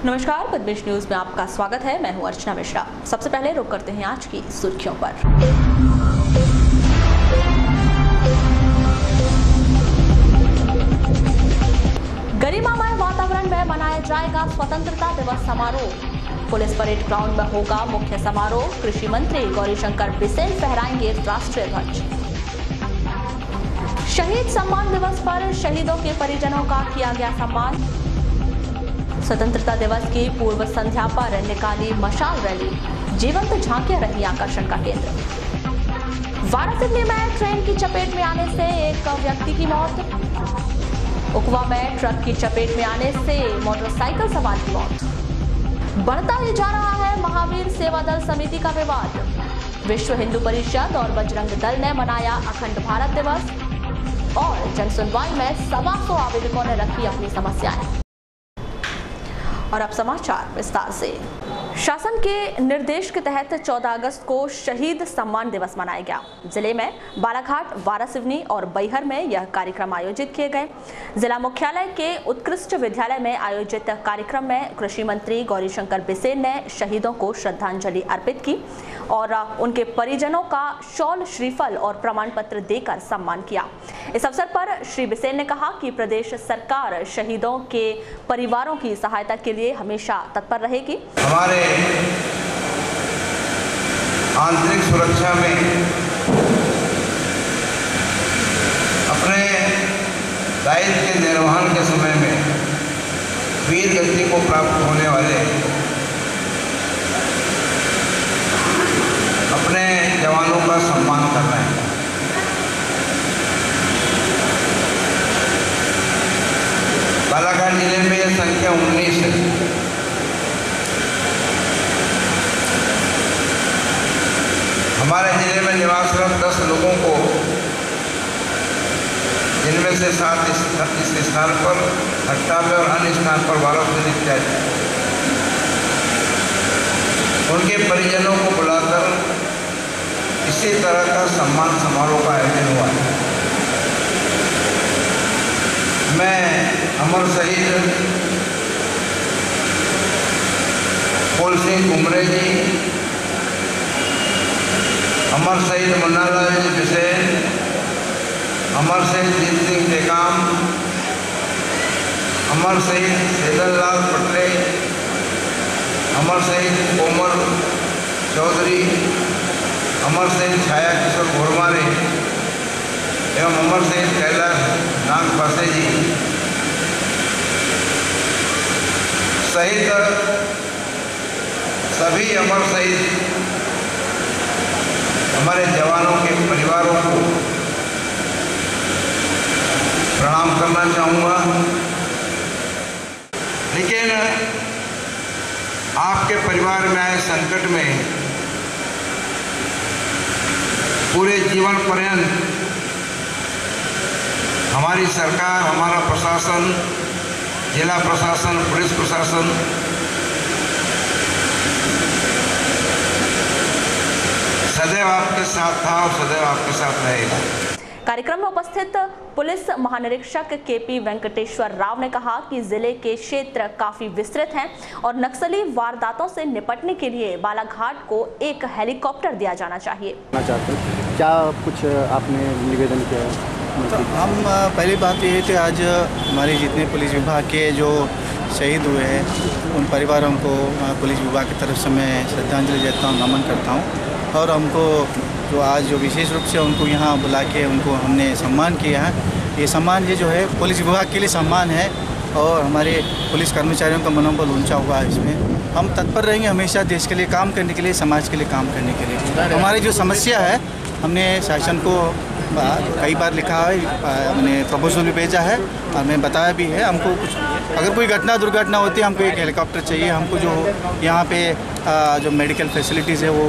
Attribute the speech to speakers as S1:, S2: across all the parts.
S1: नमस्कार, पद्मेश न्यूज में आपका स्वागत है। मैं हूं अर्चना मिश्रा। सबसे पहले रुक करते हैं आज की सुर्खियों पर। गरिमामय वातावरण में मनाया जाएगा स्वतंत्रता दिवस समारोह। पुलिस परेड ग्राउंड में होगा मुख्य समारोह। कृषि मंत्री गौरीशंकर बिसेन फहराएंगे राष्ट्रीय ध्वज। शहीद सम्मान दिवस पर शहीदों के परिजनों का किया गया सम्मान। स्वतंत्रता दिवस की पूर्व संध्या पर निकाली मशाल रैली। जीवंत झांकियां रही आकर्षण का केंद्र। वाराणसी में ट्रेन की चपेट में आने से एक व्यक्ति की मौत। उकवा में ट्रक की चपेट में आने से मोटरसाइकिल सवार की मौत। बढ़ता ही जा रहा है महावीर सेवा दल समिति का विवाद। विश्व हिंदू परिषद और बजरंग दल ने मनाया अखंड भारत दिवस और जनसुनवाई में 125 आवेदकों ने रखी अपनी समस्याएं। और अब समाचार विस्तार से। शासन के निर्देश के तहत 14 अगस्त को शहीद सम्मान दिवस मनाया गया। जिले में बालाघाट, वारासिवनी और बैहर में यह कार्यक्रम आयोजित किए गए। जिला मुख्यालय के उत्कृष्ट विद्यालय में आयोजित कार्यक्रम में कृषि मंत्री गौरीशंकर बिसेन ने शहीदों को श्रद्धांजलि अर्पित की और उनके परिजनों का शॉल, श्रीफल और प्रमाण पत्र देकर सम्मान किया। इस अवसर पर श्री बिसेन ने कहा कि प्रदेश सरकार शहीदों के परिवारों की सहायता के लिए हमेशा तत्पर रहेगी।
S2: हमारे आंतरिक सुरक्षा में अपने दायित्व के निर्वहन के समय में वीर गति को प्राप्त होने वाले अपने जवानों का सम्मान कर रहे हैं। बालाघाट जिले में यह संख्या 19 है। हमारे जिले में निवासरत 10 लोगों को, जिनमें से 7 इस स्थान पर, 18 और अन्य स्थान पर वाराणसी इत्यादि, उनके परिजनों को बुलाकर इसी तरह का सम्मान समारोह का आयोजन हुआ है। मैं अमर शहीद फूल सिंह कुमरे जी, अमर शहीद मुन्नालाल जी बिसेन, अमर शहीद जीत सिंह टेकाम, अमर शहीद सेदनलाल पटले, अमर शहीद कोमल चौधरी, अमर शहीद छाया किशोर घोरमारे एवं अमर शहीद कैलाश नागपासे जी सहित सभी अमर शहीद हमारे जवानों के परिवारों को प्रणाम करना चाहूँगा। लेकिन आपके परिवार में आए संकट में पूरे जीवन पर्यंत हमारी सरकार, हमारा प्रशासन, जिला प्रशासन, पुलिस प्रशासन सदैव आपके साथ था और सदैव आपके साथ रहेगा।
S1: कार्यक्रम में उपस्थित पुलिस महानिरीक्षक केपी वेंकटेश्वर राव ने कहा कि जिले के क्षेत्र काफी विस्तृत हैं और नक्सली वारदातों से निपटने के लिए बालाघाट को एक हेलीकॉप्टर दिया जाना चाहिए।
S3: क्या कुछ आपने निवेदन किया?
S4: तो हम पहली बात ये थे, आज हमारे जितने पुलिस विभाग के जो शहीद हुए हैं उन परिवारों को पुलिस विभाग की तरफ से मैं श्रद्धांजलि देता हूँ, नमन करता हूँ। और हमको जो आज जो विशेष रूप से उनको यहाँ बुला के उनको हमने सम्मान किया है, ये सम्मान ये जो है पुलिस विभाग के लिए सम्मान है और हमारे पुलिस कर्मचारियों का मनोबल ऊंचा हुआ है। इसमें हम तत्पर रहेंगे हमेशा देश के लिए काम करने के लिए, समाज के लिए काम करने के लिए। हमारी जो समस्या है हमने शासन को कई बार लिखा है, मैंने प्रपोजल भी भेजा है और मैं बताया भी है। हमको कुछ अगर कोई घटना दुर्घटना होती है हमको एक हेलीकॉप्टर चाहिए। हमको जो यहाँ पे जो मेडिकल फैसिलिटीज़ है वो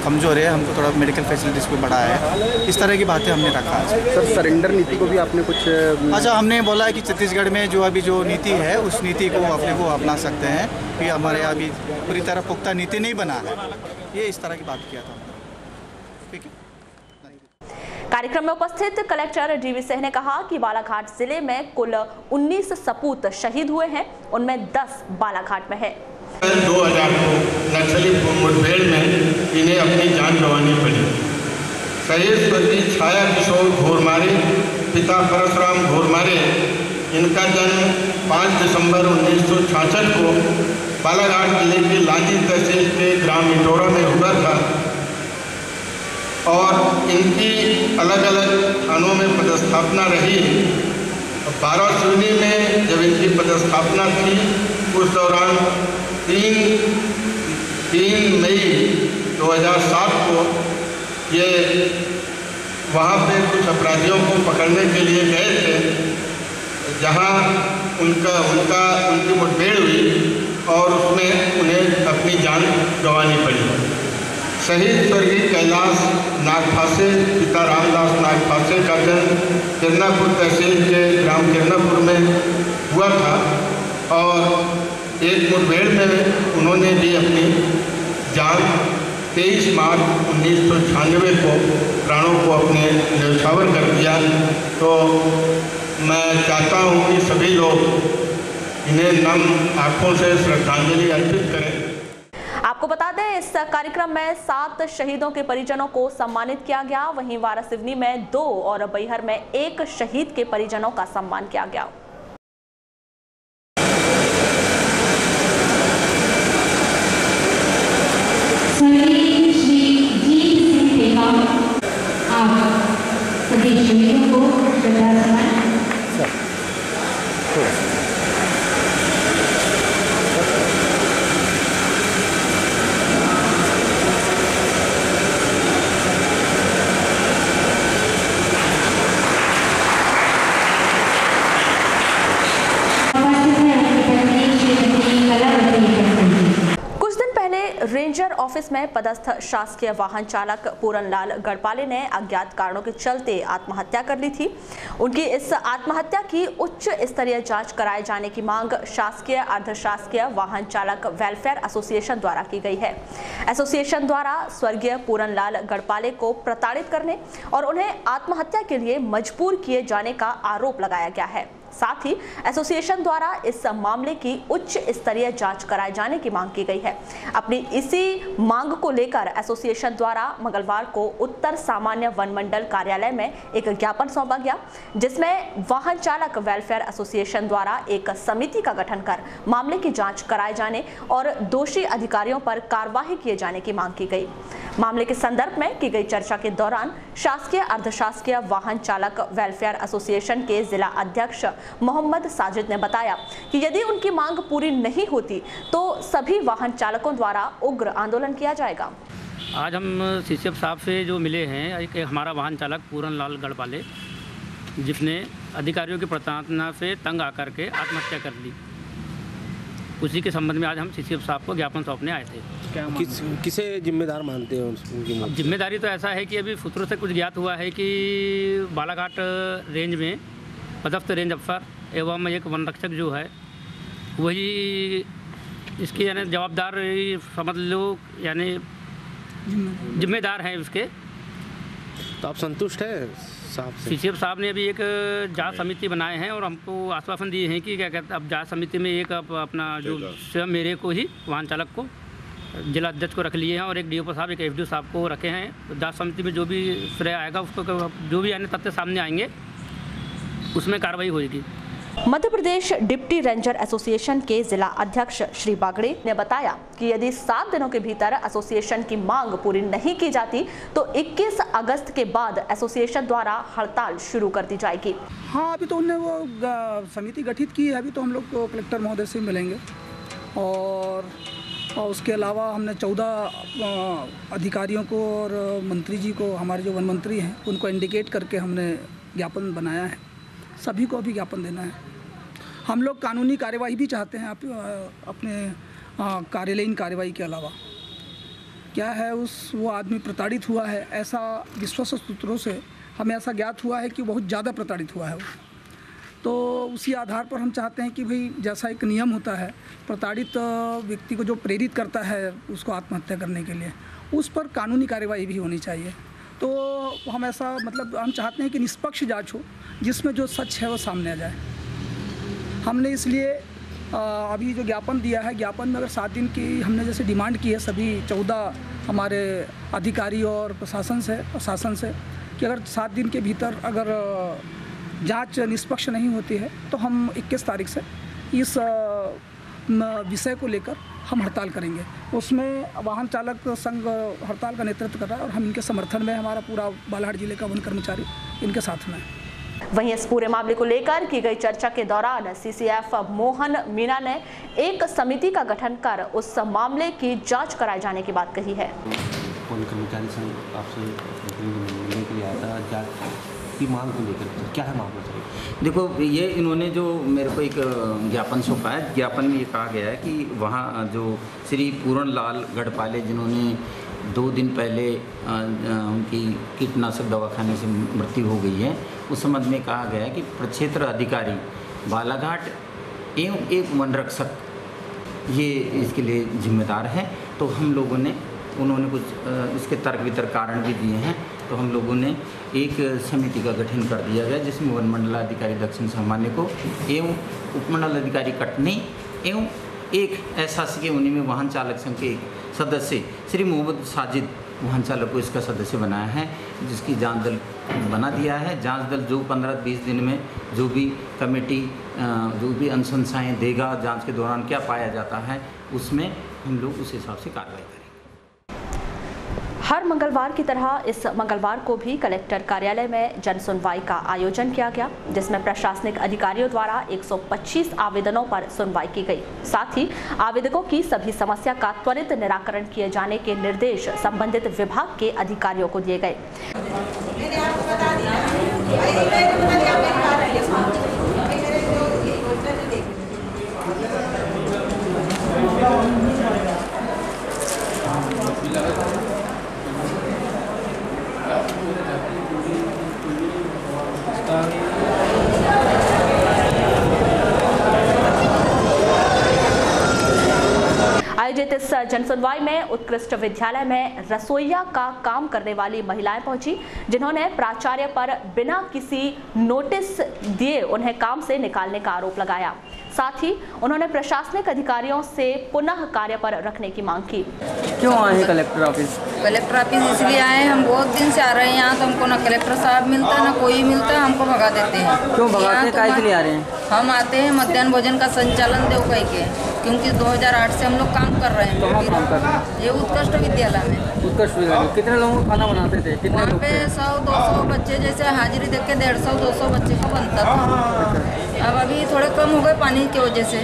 S4: कमज़ोर है, हमको थोड़ा मेडिकल फैसिलिटीज़ को बढ़ाया है। इस तरह की बातें हमने रखा है।
S3: सर, सरेंडर नीति को भी आपने कुछ?
S4: अच्छा, हमने बोला है कि छत्तीसगढ़ में जो अभी जो नीति है उस नीति को अपने को अपना सकते हैं कि हमारे यहाँ अभी पूरी तरह पुख्ता नीति नहीं बना है। ये इस तरह की बात किया था। ठीक है।
S1: कार्यक्रम में उपस्थित कलेक्टर डीवी सिंह ने कहा कि बालाघाट जिले में कुल 19 सपूत शहीद हुए हैं, उनमें 10 बालाघाट में है।
S5: 2000 को नक्सली मुठभेड़ में इन्हें अपनी जान गंवानी पड़ी। शहीद स्वर्गीय छाया किशोर घोरमारे पिता परशुराम घोरमारे, इनका जन्म 5 दिसंबर 1966 को बालाघाट जिले के लांजी तहसील के ग्राम इंडोरा में हुआ था और इनकी अलग अलग थानों में पदस्थापना रही। 12 जून में जब इनकी पदस्थापना थी, उस दौरान 3 मई 2007 को ये वहाँ पे कुछ अपराधियों को पकड़ने के लिए गए थे, जहाँ उनकी मुठभेड़ हुई और उसमें उन्हें अपनी जान गंवानी पड़ी। शहीद स्वर्गीय कैलाश नागफासे पिता रामदास नागफासे का जन्म किरनापुर तहसील के ग्राम किरनापुर में हुआ था और एक मुठभेड़ में उन्होंने भी अपनी जान 23 मार्च 1996 को प्राणों को अपने न्यौछावर कर दिया। तो मैं चाहता हूँ कि सभी लोग इन्हें नम आँखों से श्रद्धांजलि अर्पित करें।
S1: आपको बता दें, इस कार्यक्रम में 7 शहीदों के परिजनों को सम्मानित किया गया। वहीं वारासिवनी में 2 और बैहर में 1 शहीद के परिजनों का सम्मान किया गया।
S6: सभी शहीदों को श्रद्धांजलि।
S1: रेंजर ऑफिस में पदस्थ शासकीय वाहन चालक पूरनलाल गढ़पाले ने अज्ञात कारणों के चलते आत्महत्या कर ली थी। उनकी इस आत्महत्या की उच्च स्तरीय जांच कराए जाने की मांग शासकीय अर्धशासकीय वाहन चालक वेलफेयर एसोसिएशन द्वारा की गई है। एसोसिएशन द्वारा स्वर्गीय पूरनलाल गढ़पाले को प्रताड़ित करने और उन्हें आत्महत्या के लिए मजबूर किए जाने का आरोप लगाया गया है। साथ ही एसोसिएशन द्वारा इस मामले की उच्च स्तरीय जांच कराए जाने की मांग की गई है। अपनी इसी मांग को लेकर एसोसिएशन द्वारा मंगलवार को उत्तर सामान्य वन मंडल कार्यालय में एक ज्ञापन सौंपा गया, जिसमें वाहन चालक वेलफेयर एसोसिएशन द्वारा एक समिति का गठन कर मामले की जांच कराए जाने और दोषी अधिकारियों पर कार्रवाई किए जाने की मांग की गई। मामले के संदर्भ में की गई चर्चा के दौरान शासकीय अर्धशासकीय वाहन चालक वेलफेयर एसोसिएशन के जिला अध्यक्ष मोहम्मद साजिद ने बताया कि यदि उनकी मांग पूरी नहीं होती तो सभी वाहन चालकों द्वारा उग्र आंदोलन किया जाएगा।
S7: आज हम सीसीएफ साहब से जो मिले हैं, एक हमारा वाहन चालक पूरनलाल गढ़पाले, जिसने अधिकारियों की प्रताड़ना से तंग आकर के आत्महत्या कर ली, उसी के संबंध में आज हम सीसीएफ साहब को ज्ञापन सौंपने आए थे।
S8: किसे जिम्मेदार मानते हैं?
S7: जिम्मेदारी तो ऐसा है कि अभी सूत्रों से कुछ ज्ञात हुआ है कि बालाघाट रेंज में पदस्थ रेंज अफसर एवं एक वन रक्षक जो है वही इसके यानी जवाबदार समझ लो, यानी जिम्मेदार हैं उसके।
S8: तो आप संतुष्ट हैं साहब से?
S7: सीसीएफ साहब ने अभी एक जांच समिति बनाए हैं और हमको आश्वासन दिए हैं कि क्या कहते अब जांच समिति में एक अपना जो स्वयं मेरे को ही वाहन चालक को जिला अध्यक्ष को रख लिए हैं और एक डीओपी साहब एक एफडीओ साहब को रखे हैं। तो जांच समिति में जो भी श्रेय आएगा उसको जो भी यानी तथ्य सामने आएंगे उसमें कार्रवाई होगी।
S1: Madhya Pradesh deputy ranger association के जिला अध्यक्ष श्री बागड़े ने बताया कि यदि 7 दिनों के भीतर एसोसिएशन की मांग पूरी नहीं की जाती तो 21 अगस्त के बाद एसोसिएशन द्वारा हड़ताल शुरू कर दी जाएगी।
S9: हाँ, अभी तो उन्होंने वो समिति गठित की है। अभी तो हम लोग को कलेक्टर महोदय से मिलेंगे और उसके अलावा हमने 14 अधिकारियों को और मंत्री जी को, हमारे जो वन मंत्री हैं उनको इंडिकेट करके हमने ज्ञापन बनाया है। सभी को अभी ज्ञापन देना है। हम लोग कानूनी कार्यवाही भी चाहते हैं अपने कार्यालयीन कार्रवाई के अलावा। क्या है, वो आदमी प्रताड़ित हुआ है, ऐसा विश्वस्त सूत्रों से हमें ऐसा ज्ञात हुआ है कि बहुत ज़्यादा प्रताड़ित हुआ है वो। तो उसी आधार पर हम चाहते हैं कि भाई जैसा एक नियम होता है, प्रताड़ित व्यक्ति को जो प्रेरित करता है उसको आत्महत्या करने के लिए, उस पर कानूनी कार्यवाही भी होनी चाहिए। तो हम ऐसा मतलब हम चाहते हैं कि निष्पक्ष जांच हो, जिसमें जो सच है वो सामने आ जाए। हमने इसलिए अभी जो ज्ञापन दिया है, ज्ञापन में अगर 7 दिन की हमने जैसे डिमांड की है सभी 14 हमारे अधिकारी और प्रशासन से कि अगर 7 दिन के भीतर अगर जांच निष्पक्ष नहीं होती है तो हम 21 तारीख से इस विषय को लेकर हम हड़ताल करेंगे। उसमें वाहन चालक संघ हड़ताल का नेतृत्व कर रहा है और हम इनके समर्थन में, हमारा पूरा बालाघाट जिले का वन कर्मचारी इनके साथ में है।
S1: वहीं इस पूरे मामले को लेकर की गई चर्चा के दौरान सीसीएफ मोहन मीणा ने एक समिति का गठन कर उस मामले की जांच कराए जाने की बात कही है।
S8: वन कर्मचारी संघ आपसे मिलने के लिए आया था, जांच की मांग को लेकर क्या है मामला?
S10: देखो, ये इन्होंने जो मेरे को एक ज्ञापन सौंपा है, ज्ञापन में ये कहा गया है कि वहाँ जो श्री पूर्ण लाल गढ़पाले, जिन्होंने 2 दिन पहले उनकी कीटनाशक दवाखाने से मृत्यु हो गई है, उस संबंध में कहा गया है कि प्रक्षेत्र अधिकारी बालाघाट एवं एक वन रक्षक ये इसके लिए जिम्मेदार हैं। तो हम लोगों ने, उन्होंने कुछ इसके तर्क वितर्क कारण भी दिए हैं, तो हम लोगों ने एक समिति का गठन कर दिया गया, जिसमें वन मंडलाधिकारी दक्षिण सामान्य को एवं उपमंडल अधिकारी कटनी एवं एक एसआसी के उन्हीं में वाहन चालक संघ के एक सदस्य श्री मोहम्मद साजिद वाहन चालक को इसका सदस्य बनाया है, जिसकी जांच दल बना दिया है। जांच दल जो 15-20 दिन में जो भी कमेटी जो भी अनुशंसाएँ देगा, जांच के दौरान क्या पाया जाता है, उसमें हम लोग उस हिसाब से कार्रवाई करेंगे।
S1: हर मंगलवार की तरह इस मंगलवार को भी कलेक्टर कार्यालय में जन सुनवाई का आयोजन किया गया, जिसमें प्रशासनिक अधिकारियों द्वारा 125 आवेदनों पर सुनवाई की गई। साथ ही आवेदकों की सभी समस्या का त्वरित निराकरण किए जाने के निर्देश संबंधित विभाग के अधिकारियों को दिए गए। आयोजित इस जनसुनवाई में उत्कृष्ट विद्यालय में रसोइया का काम करने वाली महिलाएं पहुंची, जिन्होंने प्राचार्य पर बिना किसी नोटिस दिए उन्हें काम से निकालने का आरोप लगाया। साथ ही उन्होंने प्रशासनिक अधिकारियों से पुनः कार्य पर रखने की मांग की।
S11: क्यों आए हैं कलेक्टर ऑफिस?
S12: कलेक्टर ऑफिस इसलिए आए, हम बहुत दिन से आ रहे हैं यहाँ, तो हमको ना कलेक्टर साहब मिलता ना कोई मिलता, हमको भगा देते हैं।
S11: क्यों भगाते हैं? काहे के लिए आ रहे हैं?
S12: हम आते हैं मध्याह्न भोजन का संचालन देव कह के, क्योंकि 2008 से हम लोग काम कर रहे हैं।
S11: कहाँ काम कर रहे हैं?
S12: ये उत्कृष्ट विद्यालय में।
S11: उत्कृष्ट विद्यालय कितने लोगों को खाना बनाते थे? कितने लोग
S12: पे 100-200 बच्चे, जैसे हाजिरी देख के 150-200 बच्चे का बनता था। अब अभी थोड़े कम हो गए पानी की वजह से।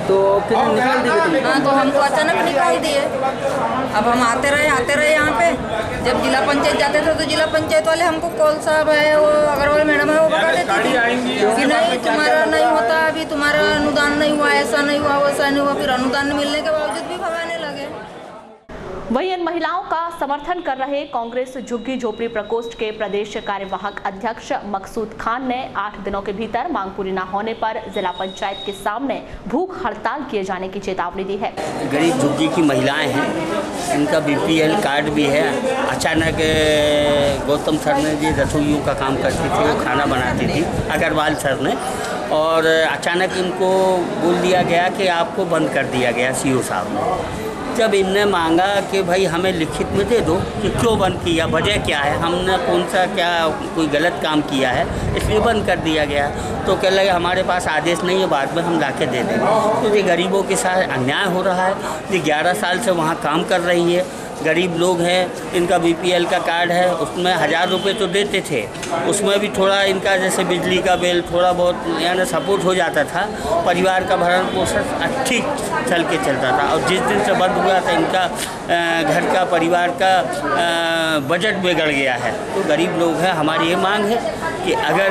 S11: तो कितने निकाल दिए?
S12: हाँ, तो हमको अचानक निकाल दिए। अब हम आते रहे यहाँ पे। जब जिला पंचायत जाते थे तो जिला पंचायत वाले हमको कौल साहब है, वो अग्रवाल मैडम है, वो बता देती थी कि नहीं तुम्हारा नहीं होता, अभी तुम्हारा अनुदान नहीं हुआ, ऐसा नहीं हुआ, वैसा नहीं हुआ। फिर अनुदान मिलने के बावजूद भी भगाने लगे।
S1: वहीं इन महिलाओं का समर्थन कर रहे कांग्रेस झुग्गी झोपड़ी प्रकोष्ठ के प्रदेश कार्यवाहक अध्यक्ष मकसूद खान ने 8 दिनों के भीतर मांग पूरी न होने पर जिला पंचायत के सामने भूख हड़ताल किए जाने की चेतावनी दी है।
S13: गरीब झुग्गी की महिलाएं हैं, इनका BPL कार्ड भी है। अचानक गौतम सर ने जी रसोइयों का काम करती थी, वो खाना बनाती थी, अग्रवाल सर ने, और अचानक इनको बोल दिया गया कि आपको बंद कर दिया गया CO साहब ने। जब इनने मांगा कि भाई हमें लिखित में दे दो कि क्यों बंद किया, वजह क्या है, हमने कौन सा क्या कोई गलत काम किया है इसलिए बंद कर दिया गया, तो कह लगे हमारे पास आदेश नहीं है, बाद में हम ला के दे देंगे। तो ये गरीबों के साथ अन्याय हो रहा है। ये 11 साल से वहाँ काम कर रही है, गरीब लोग हैं, इनका BPL का कार्ड है, उसमें 1000 रुपये तो देते थे, उसमें भी थोड़ा इनका जैसे बिजली का बिल थोड़ा बहुत यानी सपोर्ट हो जाता था, परिवार का भरण पोषण ठीक चल के चलता था। और जिस दिन से बंद हुआ था इनका घर का परिवार का बजट बिगड़ गया है। तो गरीब लोग हैं, हमारी ये मांग है कि अगर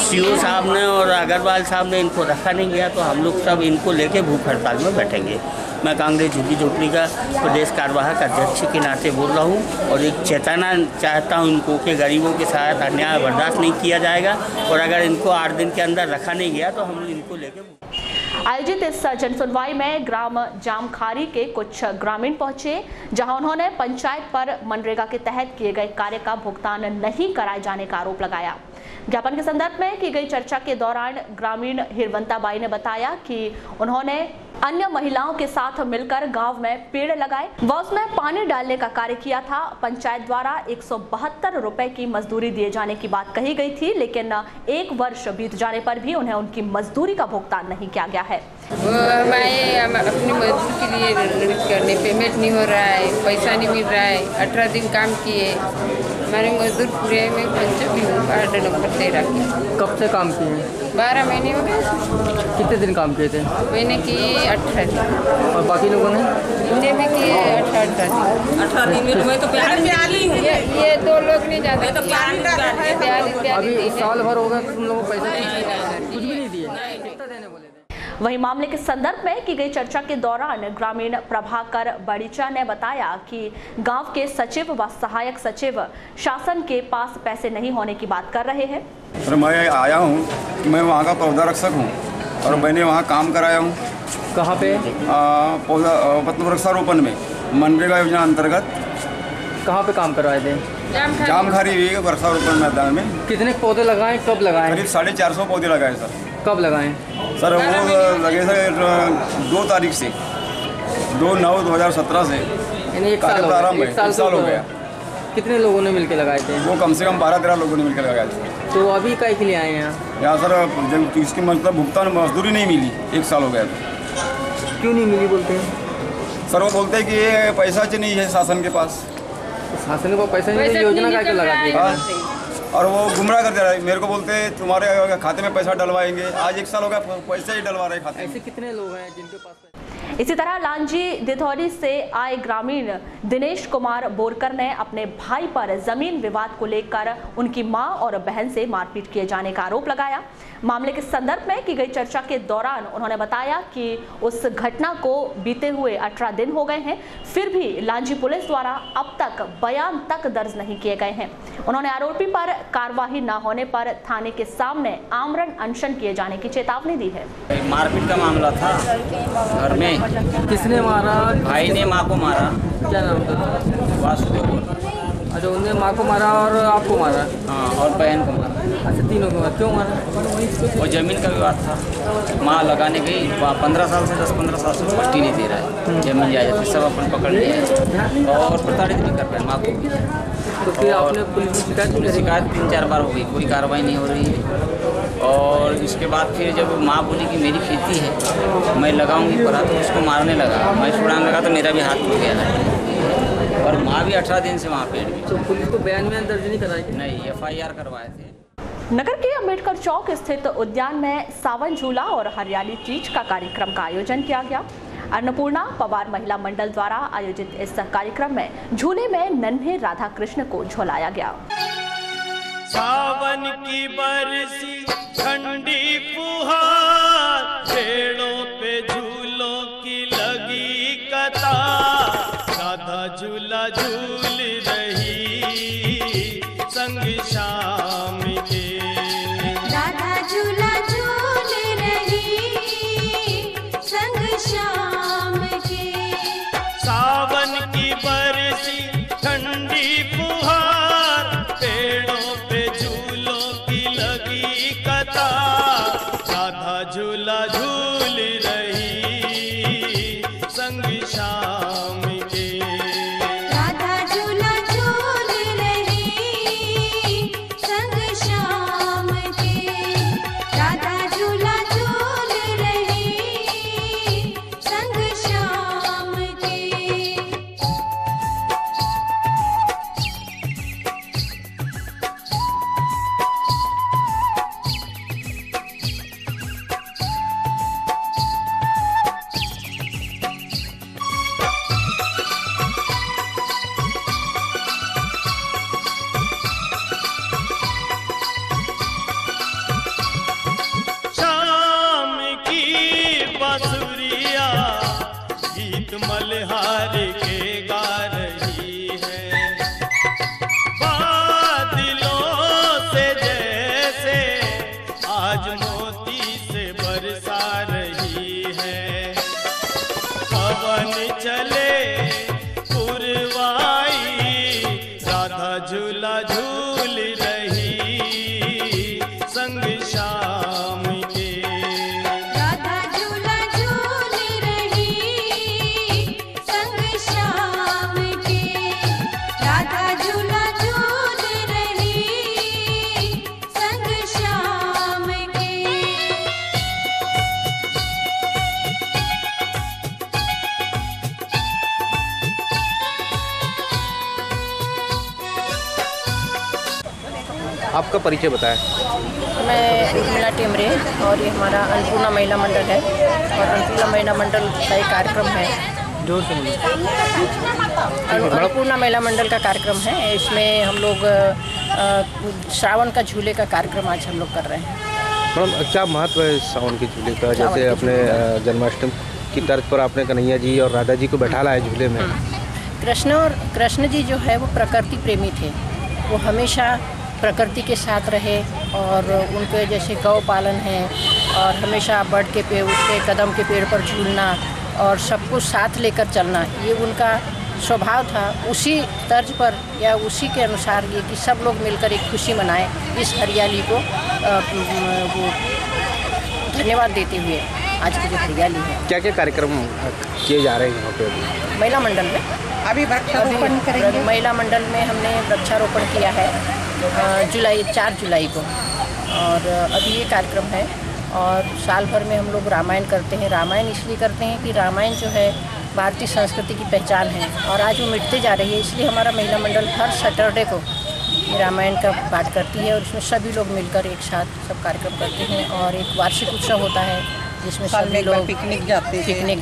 S13: CO साहब ने और अग्रवाल साहब ने इनको रखा नहीं गया तो हम लोग सब इनको लेके भूख हड़ताल में बैठेंगे। मैं कांग्रेस झुग्गी झोपड़ी का प्रदेश कार्यवाहक अध्यक्ष के नाते बोल रहा हूँ और एक चेताना चाहता हूँ इनको कि गरीबों के साथ अन्याय बर्दाश्त नहीं किया जाएगा और अगर इनको 8 दिन के अंदर रखा नहीं गया तो हम इनको लेके।
S1: आयोजित इस जनसुनवाई में ग्राम जामखारी के कुछ ग्रामीण पहुंचे, जहां उन्होंने पंचायत पर मनरेगा के तहत किए गए कार्य का भुगतान नहीं कराए जाने का आरोप लगाया। ज्ञापन के संदर्भ में की गई चर्चा के दौरान ग्रामीण हिरवंताबाई ने बताया कि उन्होंने अन्य महिलाओं के साथ मिलकर गांव में पेड़ लगाए व उसमें पानी डालने का कार्य किया था। पंचायत द्वारा 172 रुपए की मजदूरी दिए जाने की बात कही गई थी, लेकिन 1 वर्ष बीत जाने पर भी उन्हें उनकी मजदूरी का भुगतान नहीं किया गया है।
S14: हमारे अपनी मजदूरी के लिए करने पेमेंट नहीं हो रहा है, पैसा नहीं मिल रहा है। 18 दिन काम किए, हमारे मजदूर पूरे में वार्ड नंबर 13 के।
S11: कब से काम किए?
S14: 12 महीने हो गए।
S11: कितने दिन काम किए थे?
S14: मैंने किए 18 दिन।
S11: और बाकी लोगों ने?
S14: इनने भी किए 18 दिन।
S12: 18 दिन में मैं तो प्याली हूँ।
S14: ये 2 लोग नहीं जाते।
S11: अभी साल भर हो गया तुम लोगों को पैसा कुछ भी नहीं दिए? कितना देने बोले थे?
S1: वहीं मामले के संदर्भ में की गई चर्चा के दौरान ग्रामीण प्रभाकर बड़ीचा ने बताया कि गांव के सचिव व सहायक सचिव शासन के पास पैसे नहीं होने की बात कर रहे हैं।
S15: सर मैं आया हूँ कि मैं वहाँ का पौधा रक्षक हूँ और मैंने वहाँ काम कराया हूँ।
S11: कहाँ पे?
S15: पौधा मतलब वृक्षारोपण में मनरेगा योजना अंतर्गत।
S11: कहाँ पे काम करवाए थे?
S15: जामखारी वृक्षारोपण मैदान में।
S11: कितने पौधे लगाए, कब लगाए?
S15: करीब 450 पौधे लगाए सर।
S11: कब लगाए
S15: सर? वो लगे सर 2 तारीख से 2/9/2017 से।
S11: यानी एक साल
S15: हो गया।
S11: कितने लोगों ने मिलकर लगाए थे?
S15: वो कम से कम 12-13 लोगों ने मिलकर लगाए थे।
S11: तो अभी काय के लिए आए हैं
S15: यहाँ सर? जब इसकी मतलब भुगतान मजदूरी नहीं मिली, 1 साल हो गया। तो
S11: क्यों नहीं मिली बोलते हैं?
S15: सर वो बोलते हैं कि ये पैसा नहीं है शासन के पास।
S11: शासन के पास पैसा नहीं है, योजना का क्यों लगा दी?
S15: और वो गुमराह कर दे रहा है। मेरे को बोलते हैं तुम्हारे खाते में पैसा डलवाएंगे। आज 1 साल हो गया पैसे ही डलवा रहे खाते में।
S11: ऐसे कितने लोग हैं जिनके पास?
S1: इसी तरह लांजी दिथौरी से आए ग्रामीण दिनेश कुमार बोरकर ने अपने भाई पर जमीन विवाद को लेकर उनकी मां और बहन से मारपीट किए जाने का आरोप लगाया। मामले के संदर्भ में की गई चर्चा के दौरान उन्होंने बताया कि उस घटना को बीते हुए 18 दिन हो गए हैं, फिर भी लांजी पुलिस द्वारा अब तक बयान तक दर्ज नहीं किए गए हैं। उन्होंने आरोपी पर कार्रवाई न होने पर थाने के सामने आमरण अनशन किए जाने की चेतावनी दी है।
S10: मारपीट का मामला था घर में।
S11: किसने मारा?
S10: भाई ने माँ को मारा।
S11: क्या नाम था?
S10: वासुदेव।
S11: अच्छा, उन्होंने माँ को मारा और आपको मारा?
S10: हाँ, और बहन को मारा।
S11: अच्छा, तीनों को मारा। क्यों मारा?
S10: वो ज़मीन का विवाद था। माँ लगाने गई, 15 साल से 10-15 साल से पट्टी नहीं दे रहा है। ज़मीन जायदाद सब अपन पकड़ लिए और प्रताड़ित भी कर रहे हैं माँ को।
S11: तो फिर आपने पुलिस में
S10: शिकायत 3-4 बार हो गई, कोई कार्रवाई नहीं हो रही है। और इसके बाद फिर जब माँ बोली कि मेरी खेती है, मैं लगाऊंगी परा, तो उसको मारने लगा। मैं छुड़ाने लगा तो मेरा भी हाथ टूट गया है। और माँ भी 18 दिन से वहाँ पेड़ भी।
S11: तो पुलिस को बयान में दर्ज नहीं कराई?
S10: नहीं, FIR करवाए थे।
S1: नगर के अंबेडकर चौक स्थित उद्यान में सावन झूला और हरियाली तीज का कार्यक्रम का आयोजन किया गया। अन्नपूर्णा पवार महिला मंडल द्वारा आयोजित इस कार्यक्रम में झूले में नन्हे राधा कृष्ण को झुलाया गया।
S16: सावन की बरसी ठंडी फुहार, पेड़ों पे झूलों की लगी कतार, राधा झूला झूल रही संग शाम के।
S17: राधा झूला झूल रही संग शाम के।
S16: सावन की बरसी ठंडी फुहार, पेड़ों पे झूलों की लगी कतार, राधा झूला झूल रही संग शाम के।
S17: राधा झूला झूल रही संग शाम के। राधा झूला झूल रही संग शाम के।
S16: शाम की बांसुरिया गीत मल्हार के गा रही है, बादलों से जैसे आज मोती से बरसा रही चले पुरवाई, राधा झूला झूल रही संग शाम के।
S17: राधा झूला झूल रही संग शाम के, राधा झूला झूल रही संग शाम के।
S8: आपका परिचय बताएं।
S11: मैं उर्मिला टेमरे और ये हमारा अन्नपूर्णा महिला मंडल है और अन्नपूर्णा महिला मंडल का एक कार्यक्रम है।
S8: जोर से बोलिए।
S11: अन्नपूर्णा महिला मंडल का कार्यक्रम है। इसमें हम लोग श्रावण का झूले का कार्यक्रम आज हम लोग कर रहे हैं।
S8: मैडम क्या महत्व है सावन के झूले का? जैसे अपने जन्माष्टमी की तर्ज पर आपने कन्हैया जी और राधा जी को बैठा लाया झूले में।
S11: कृष्ण जी जो है वो प्रकृति प्रेमी थे। वो हमेशा प्रकृति के साथ रहे और उनके जैसे गौ पालन है और हमेशा बड़ के पेड़, उसके कदम के पेड़ पर झूलना और सब कुछ साथ लेकर चलना, ये उनका स्वभाव था। उसी तर्ज पर या उसी के अनुसार ये कि सब लोग मिलकर एक खुशी मनाएं, इस हरियाली को वो धन्यवाद देते हुए आज की जो हरियाली है।
S8: क्या क्या कार्यक्रम किए जा रहे हैं यहाँ पे?
S11: महिला मंडल में अभी वृक्षारोपण करेंगे। महिला मंडल में हमने वृक्षारोपण किया है 4 जुलाई को और अभी ये कार्यक्रम है। और साल भर में हम लोग रामायण करते हैं। रामायण इसलिए करते हैं कि रामायण जो है भारतीय संस्कृति की पहचान है और आज वो मिटते जा रही है। इसलिए हमारा महिला मंडल हर सैटरडे को रामायण का पाठ करती है और इसमें सभी लोग मिलकर एक साथ सब कार्यक्रम करते हैं। और एक वार्षिक उत्सव होता है जिसमें सभी लोग पिकनिक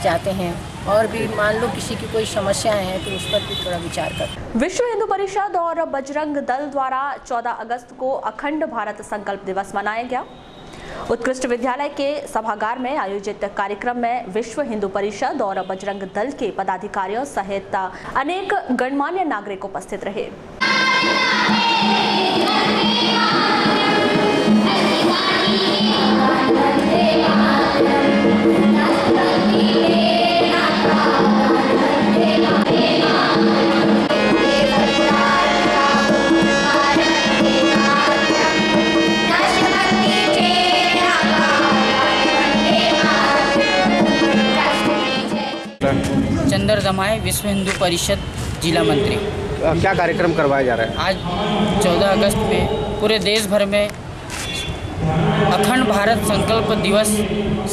S11: जाते हैं और भी मान लो किसी की कोई समस्याएं हैं तो उस पर भी थोड़ा विचार कर।
S1: विश्व हिंदू परिषद और बजरंग दल द्वारा 14 अगस्त को अखंड भारत संकल्प दिवस मनाया गया। उत्कृष्ट विद्यालय के सभागार में आयोजित कार्यक्रम में विश्व हिंदू परिषद और बजरंग दल के पदाधिकारियों सहित अनेक गणमान्य नागरिक उपस्थित रहे।
S18: चंदर दमाए विश्व हिंदू परिषद जिला मंत्री।
S8: क्या कार्यक्रम करवाया जा रहा है?
S18: आज 14 अगस्त में पूरे देश भर में अखंड भारत संकल्प दिवस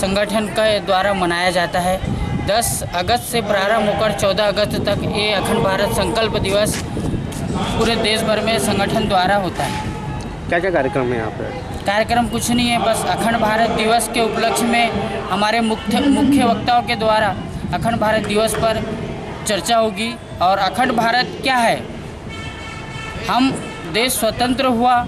S18: संगठन के द्वारा मनाया जाता है। 10 अगस्त से प्रारंभ होकर 14 अगस्त तक ये अखंड भारत संकल्प दिवस पूरे देश भर में संगठन द्वारा होता है।
S8: क्या क्या कार्यक्रम है यहाँ पे?
S18: कार्यक्रम कुछ नहीं है, बस अखंड भारत दिवस के उपलक्ष्य में हमारे मुख्य वक्ताओं के द्वारा अखंड भारत दिवस पर चर्चा होगी। और अखंड भारत क्या है, हम देश स्वतंत्र हुआ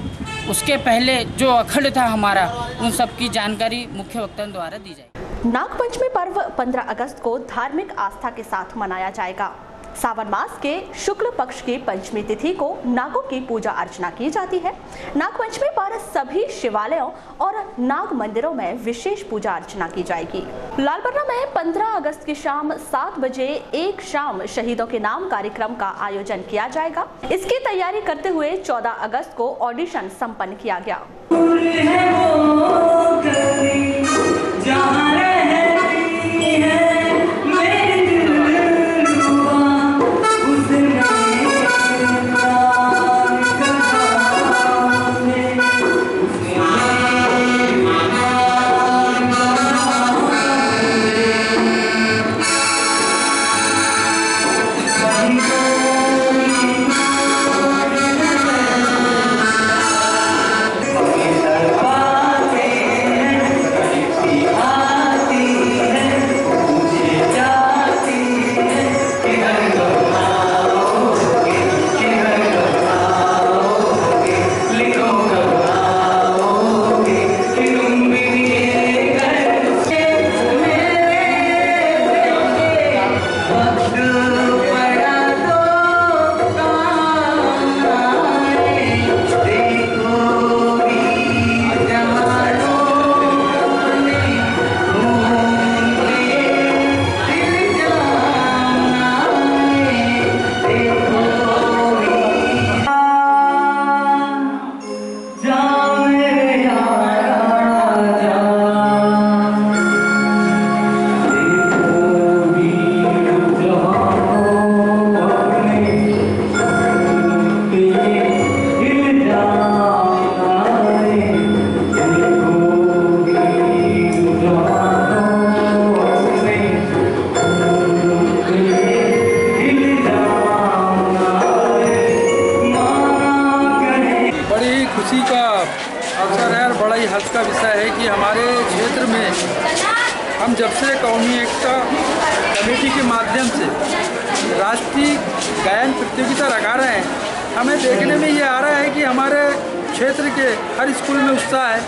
S18: उसके पहले जो अखंड था हमारा, उन सब की जानकारी मुख्य वक्ताओं द्वारा दी जाएगी।
S1: नागपंचमी पर्व 15 अगस्त को धार्मिक आस्था के साथ मनाया जाएगा। सावन मास के शुक्ल पक्ष की पंचमी तिथि को नागों की पूजा अर्चना की जाती है। नागपंचमी पर सभी शिवालयों और नाग मंदिरों में विशेष पूजा अर्चना की जाएगी। लालबर्रा में 15 अगस्त की शाम 7 बजे एक शाम शहीदों के नाम कार्यक्रम का आयोजन किया जाएगा। इसकी तैयारी करते हुए 14 अगस्त को ऑडिशन संपन्न किया गया।
S19: क्षेत्र में हम जब से कौमी एकता कमेटी के माध्यम से राष्ट्रीय गायन प्रतियोगिता रखा रहे हैं, हमें देखने में ये आ रहा है कि हमारे क्षेत्र के हर स्कूल में उत्साह है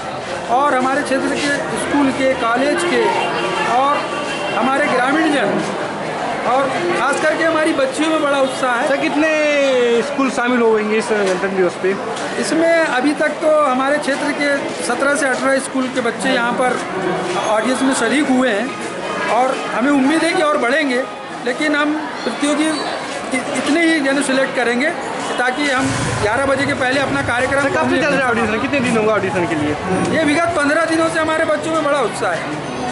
S19: और हमारे क्षेत्र के स्कूल के, कॉलेज के और हमारे ग्रामीण जन और खास करके हमारी बच्चियों में बड़ा उत्साह है।
S8: सर, कितने स्कूल शामिल हो गए इस गणतंत्र दिवस पे?
S19: इसमें अभी तक तो हमारे क्षेत्र के 17 से 18 स्कूल के बच्चे यहाँ पर ऑडियंस में शरीक हुए हैं और हमें उम्मीद है कि और बढ़ेंगे, लेकिन हम प्रतियोगी इतने ही सिलेक्ट करेंगे ताकि हम 11 बजे के पहले अपना कार्यक्रम।
S8: कब से चल रहा है ऑडिशन? कितने दिन होगा ऑडिशन के लिए?
S19: ये विगत 15 दिनों से हमारे बच्चों में बड़ा उत्साह है,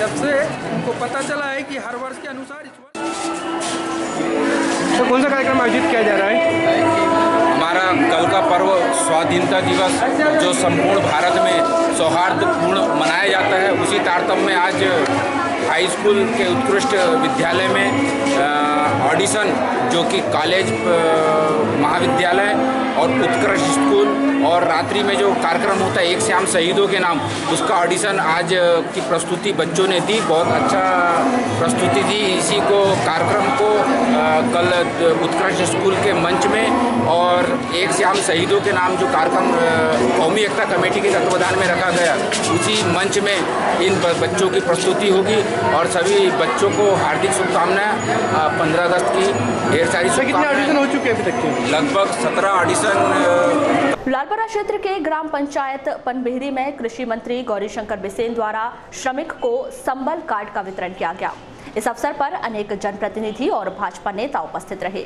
S19: जब से उनको पता चला है कि हर वर्ष के अनुसार
S8: तो कौन सा कार्यक्रम आयोजित किया जा रहा है?
S20: हमारा कल का पर्व स्वाधीनता दिवस जो संपूर्ण भारत में सौहार्दपूर्ण मनाया जाता है, उसी तारतम्य में आज हाई स्कूल के उत्कृष्ट विद्यालय में ऑडिशन जो कि कॉलेज, महाविद्यालय और उत्कृष्ट स्कूल और रात्रि में जो कार्यक्रम होता है एक शाम शहीदों के नाम, उसका ऑडिशन आज की प्रस्तुति बच्चों ने दी। बहुत अच्छा प्रस्तुति दी। इसी को कार्यक्रम को कल उत्कृष्ट स्कूल के मंच में और एक शाम शहीदों के नाम जो कार्यक्रम कौमी एकता कमेटी के तत्वाधान में रखा गया, उसी मंच में इन बच्चों की प्रस्तुति होगी और सभी बच्चों को हार्दिक शुभकामनाएं। 15 अगस्त की ढेर सारी शुभकामनाएं।
S8: कितने ऑडिशन हो चुके हैं अभी तक के?
S20: लगभग 17 ऑडिशन।
S1: लालपुरा क्षेत्र के ग्राम पंचायत पनबेहरी में कृषि मंत्री गौरीशंकर बिसेन द्वारा श्रमिक को संबल कार्ड का वितरण किया गया। इस अवसर पर अनेक जनप्रतिनिधि और भाजपा नेता उपस्थित रहे।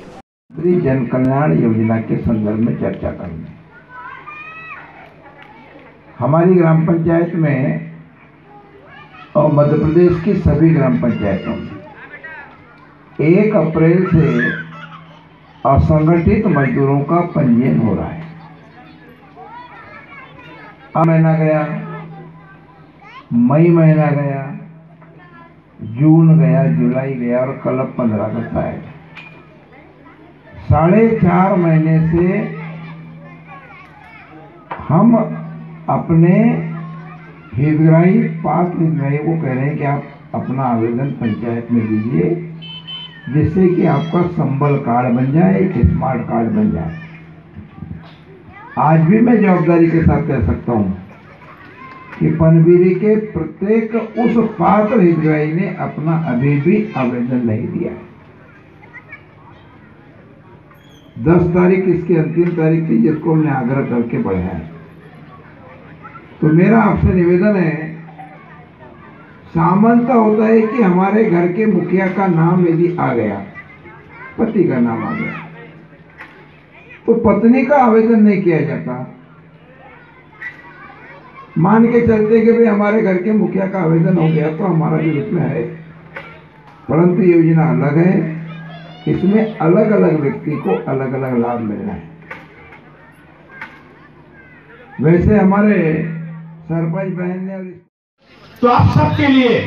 S2: जन कल्याण योजना के संदर्भ में चर्चा करनी। हमारी ग्राम पंचायत में और मध्य प्रदेश की सभी ग्राम पंचायतों में 1 अप्रैल से असंगठित मजदूरों का पंजीयन हो रहा है। महीना गया, मई महीना गया, जून गया, जुलाई गया और कल 15 अगस्त आएगा। 4.5 महीने से हम अपने हितग्राही, पात्र हितग्राही को कह रहे हैं कि आप अपना आवेदन पंचायत में दीजिए, जिससे कि आपका संबल कार्ड बन जाए, एक स्मार्ट कार्ड बन जाए। आज भी मैं जवाबदारी के साथ कह सकता हूं कि पनबेहरी के प्रत्येक उस पात्र हितग्राही ने अपना अभी भी आवेदन नहीं दिया है। 10 तारीख इसकी अंतिम तारीख थी, जिसको हमने आग्रह करके बढ़ाया है। तो मेरा आपसे निवेदन है, सामान्यता होता है कि हमारे घर के मुखिया का नाम यदि आ गया, पति का नाम आ गया, तो पत्नी का आवेदन नहीं किया जाता। मान के चलते कि भाई हमारे घर के मुखिया का आवेदन हो गया तो हमारा भी उसमें है, परंतु योजना अलग है। इसमें अलग अलग व्यक्ति को अलग अलग लाभ मिल रहा है। वैसे हमारे सरपंच बहन ने
S21: तो आप सबके लिए,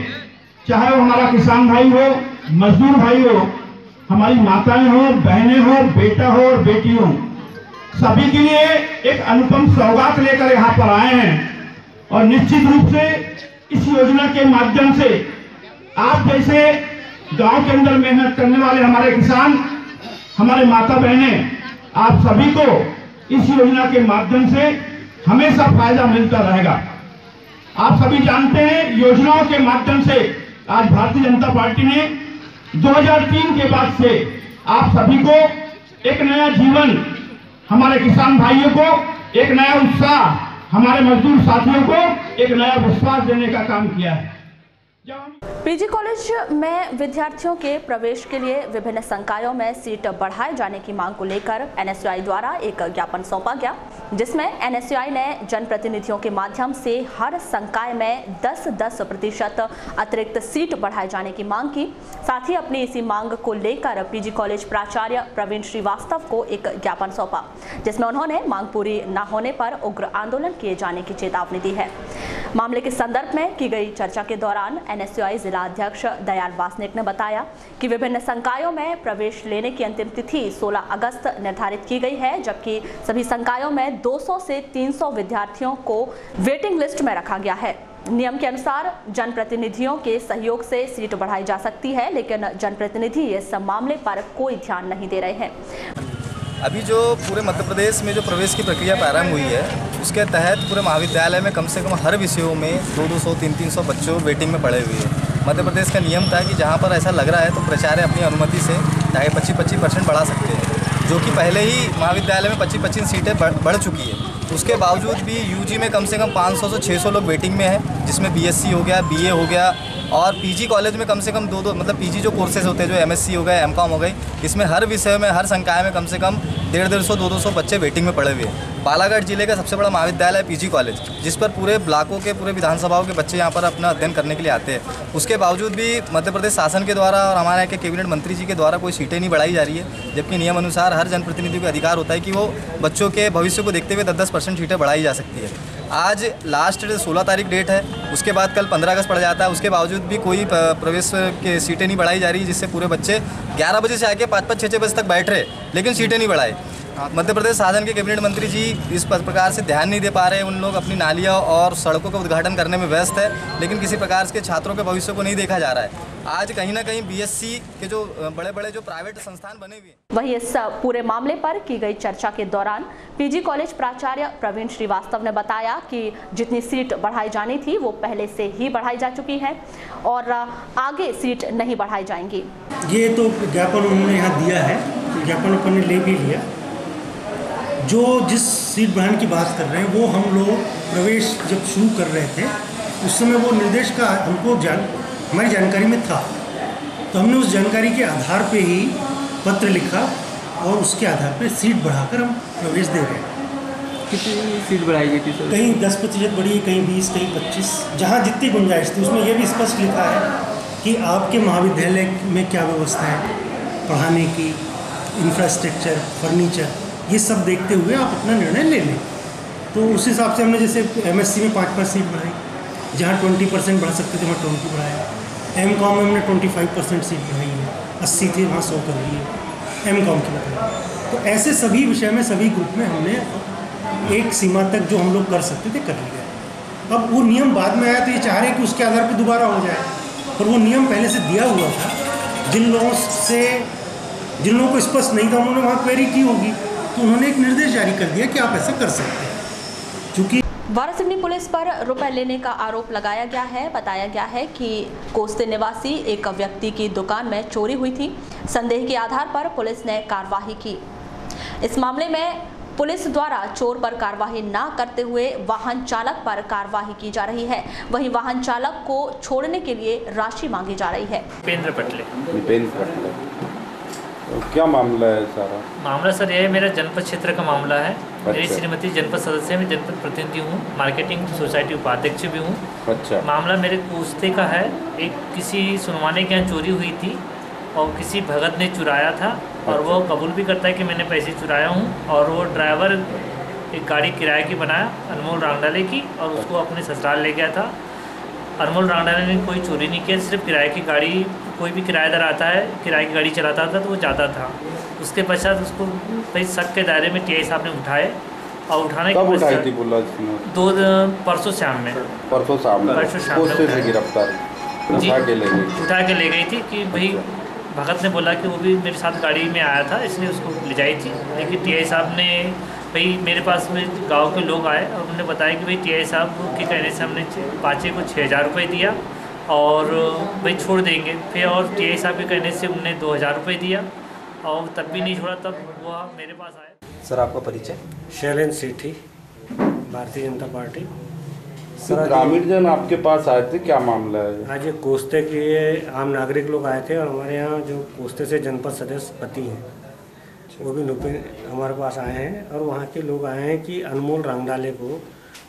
S21: चाहे वो हमारा किसान भाई हो, मजदूर भाई हो, हमारी माताएं हो, बहनें हो, बेटा हो और बेटी हो, सभी के लिए एक अनुपम सौगात लेकर यहाँ पर आए हैं। और निश्चित रूप से इस योजना के माध्यम से आप जैसे गांव के अंदर मेहनत करने वाले हमारे किसान, हमारे माता बहनें, आप सभी को इस योजना के माध्यम से हमेशा फायदा मिलता रहेगा। आप सभी जानते हैं, योजनाओं के माध्यम से आज भारतीय जनता पार्टी ने 2003 के बाद से आप सभी को एक नया जीवन, हमारे किसान भाइयों को एक नया उत्साह, हमारे मजदूर साथियों को एक नया विश्वास देने का काम किया है।
S1: पीजी कॉलेज में विद्यार्थियों के प्रवेश के लिए विभिन्न संकायों में सीट बढ़ाए जाने की मांग को लेकर एनएसयूआई द्वारा एक ज्ञापन सौंपा गया, जिसमें एनएसयूआई ने जनप्रतिनिधियों के माध्यम से हर संकाय में 10% अतिरिक्त सीट बढ़ाए जाने की मांग की। साथ ही अपनी इसी मांग को लेकर पीजी कॉलेज प्राचार्य प्रवीण श्रीवास्तव को एक ज्ञापन सौंपा, जिसमें उन्होंने मांग पूरी न होने पर उग्र आंदोलन किए जाने की चेतावनी दी है। मामले के संदर्भ में की गई चर्चा के दौरान एनएसयूआई जिला अध्यक्ष दयाल वासनिक ने बताया कि विभिन्न संकायों में प्रवेश लेने की अंतिम तिथि 16 अगस्त निर्धारित की गई है, जबकि सभी संकायों में 200 से 300 विद्यार्थियों को वेटिंग लिस्ट में रखा गया है। नियम के अनुसार जनप्रतिनिधियों के सहयोग से सीट बढ़ाई जा सकती है, लेकिन जनप्रतिनिधि इस मामले पर कोई ध्यान नहीं दे रहे हैं।
S4: अभी जो पूरे मध्य प्रदेश में जो प्रवेश की प्रक्रिया प्रारंभ हुई है, उसके तहत पूरे महाविद्यालय में कम से कम हर विषयों में 200, 300 बच्चों वेटिंग में पड़े हुए हैं। मध्य प्रदेश का नियम था कि जहाँ पर ऐसा लग रहा है तो प्राचार्य अपनी अनुमति से चाहे 25% बढ़ा सकते हैं, जो कि पहले ही महाविद्यालय में 25 सीटें बढ़ चुकी है। उसके बावजूद भी यूजी में कम से कम 500 से 600 लोग वेटिंग में हैं, जिसमें बीएससी हो गया, बीए हो गया, और पीजी कॉलेज में कम से कम दो मतलब पीजी जो कोर्सेज होते हैं, जो एमएससी हो गए, एमकॉम हो गई, इसमें हर विषय में हर संकाय में कम से कम 150-200 बच्चे वेटिंग में पड़े हुए हैं। बालाघाट जिले का सबसे बड़ा महाविद्यालय पीजी कॉलेज, जिस पर पूरे ब्लॉकों के पूरे विधानसभाओं के बच्चे यहाँ पर अपना अध्ययन करने के लिए आते हैं। उसके बावजूद भी मध्य प्रदेश शासन के द्वारा और हमारे यहाँ के कैबिनेट मंत्री जी के द्वारा कोई सीटें नहीं बढ़ाई जा रही है, जबकि नियम अनुसार हर जनप्रतिनिधि को अधिकार होता है कि वो बच्चों के भविष्य को देखते हुए 10% सीटें बढ़ाई जा सकती है। आज लास्ट 16 तारीख डेट है, उसके बाद कल 15 अगस्त पड़ जाता है, उसके बावजूद भी कोई प्रवेश के सीटें नहीं बढ़ाई जा रही, जिससे पूरे बच्चे 11 बजे से आके 5-5, 6-6 बजे तक बैठ रहे, लेकिन सीटें नहीं बढ़ाई। मध्य प्रदेश शासन के कैबिनेट मंत्री जी इस प्रकार से ध्यान नहीं दे पा रहे। उन लोग अपनी नालियाँ और सड़कों का उद्घाटन करने में व्यस्त है, लेकिन किसी प्रकार के छात्रों के भविष्य को नहीं देखा जा रहा है। आज कहीं ना कहीं बीएससी के जो बड़े-बड़े जो प्राइवेट संस्थान बने हुए हैं।
S1: वहीं इस पूरे मामले पर की गई चर्चा के दौरान पीजी कॉलेज प्राचार्य प्रवीण श्रीवास्तव ने बताया कि जितनी सीट बढ़ाई जानी थी वो पहले से ही बढ़ाई जा चुकी है और आगे सीट नहीं बढ़ाई जाएंगी।
S3: ये तो ज्ञापन उन्होंने यहाँ दिया है, ज्ञापन अपन ने ले भी लिया। जो जिस सीट बढ़ाने की बात कर रहे हैं वो हम लोग प्रवेश जब शुरू कर रहे थे उस समय वो निर्देश का हमको हमारी जानकारी में था, तो हमने उस जानकारी के आधार पे ही पत्र लिखा और उसके आधार पे सीट बढ़ाकर हम प्रवेश दे रहे हैं।
S8: कितनी सीट बढ़ाई गई थी सर?
S3: कहीं 10% बढ़ी, कहीं 20, कहीं 25, जहाँ जितनी गुंजाइश थी। उसमें यह भी स्पष्ट लिखा है कि आपके महाविद्यालय में क्या व्यवस्था है पढ़ाने की, इंफ्रास्ट्रक्चर, फर्नीचर, ये सब देखते हुए आप अपना निर्णय ले लें। तो उस हिसाब से हमने जैसे एमएससी में 5 सीट बढ़ाई, जहाँ 20% बढ़ा सकते थे वहाँ 20 बढ़ाया। एमकॉम में हमने 25% सीट बढ़ाई है, 80 थी वहाँ 100 कर ली है एमकॉम की बताइए। तो ऐसे सभी विषय में सभी ग्रुप में हमने एक सीमा तक जो हम लोग कर सकते थे कर लिया। अब वो नियम बाद में आया तो ये चाह रहे हैं कि उसके आधार पर दोबारा हो जाए, पर वो नियम पहले से दिया हुआ था। जिन लोगों को स्पष्ट नहीं था उन्होंने वहाँ क्वेरी की होगी, तो उन्होंने एक निर्देश जारी कर दिया कि आप ऐसा कर सकते हैं। चूँकि
S1: वारासिवनी पुलिस पर रुपए लेने का आरोप लगाया गया है। बताया गया है कि कोस्ते निवासी एक व्यक्ति की दुकान में चोरी हुई थी। संदेह के आधार पर पुलिस ने कार्रवाई की। इस मामले में पुलिस द्वारा चोर पर कार्रवाई न करते हुए वाहन चालक पर कार्रवाई की जा रही है। वहीं वाहन चालक को छोड़ने के लिए राशि मांगी जा रही है।
S22: दीपेंद्र पटले।
S23: तो क्या मामला है सारा?
S22: मामला सर ये मेरा जनपद क्षेत्र का मामला है। मेरी श्रीमती जनपद सदस्य, मैं जनपद प्रतिनिधि हूँ, मार्केटिंग सोसाइटी उपाध्यक्ष भी हूँ।
S23: अच्छा।
S22: मामला मेरे कोस्ते का है। एक किसी सुनवाने के यहाँ चोरी हुई थी और किसी भगत ने चुराया था और वो कबूल भी करता है कि मैंने पैसे चुराया हूँ। और वो ड्राइवर एक गाड़ी किराए की बनाया अनमोल रांगडाले की और उसको अपने ससुराल ले गया था। अनमोल रांगडाले ने कोई चोरी नहीं किया, सिर्फ किराए की गाड़ी, कोई भी किराएदार आता है किराए की गाड़ी चलाता था तो वो जाता था। उसके पश्चात उसको कई शक के दायरे में टीआई साहब ने उठाए और उठाने
S23: कब उठाई थी बोला?
S22: परसों शाम में
S23: गिरफ्तार
S22: उठा के ले गई थी कि भाई भगत ने बोला कि वो भी मेरे साथ गाड़ी में आया था इसलिए उसको ले जाई थी। लेकिन टीआई साहब ने भाई मेरे पास में गांव के लोग आए और उन्होंने बताया कि भाई टीआई साहब के कहने से हमने पाचे को 6000 रुपये दिया और भाई छोड़ देंगे। फिर और टीआई साहब के कहने से उन्होंने 2000 रुपये दिया और तब भी नहीं छोड़ा। तब वो मेरे पास आए।
S23: सर आपका परिचय?
S3: शैलेंद्र सेठी, भारतीय जनता पार्टी।
S23: सर ग्रामीण जन आपके पास आए थे, क्या मामला है?
S3: आज ये कोस्ते के आम नागरिक लोग आए थे और हमारे यहाँ जो कोस्ते से जनपद सदस्य पति हैं वो भी हमारे पास आए हैं और वहाँ के लोग आए हैं कि अनमोल रांगडाले को